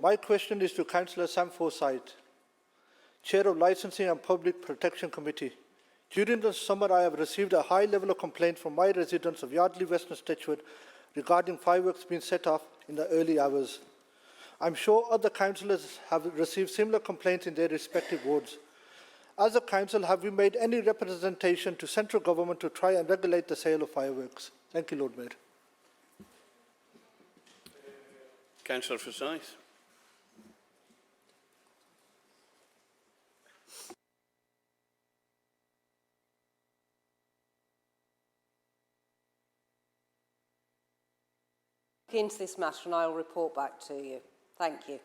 My question is to Councillor Sam Forsyth, Chair of Licensing and Public Protection Committee. During the summer, I have received a high level of complaints from my residents of Yardley West and Stitchwood regarding fireworks being set off in the early hours. I'm sure other councillors have received similar complaints in their respective wards. As a council, have we made any representation to central government to try and regulate the sale of fireworks? Thank you, Lord Mayor. Councillor Forsyth. Into this matter and I will report back to you. Thank you.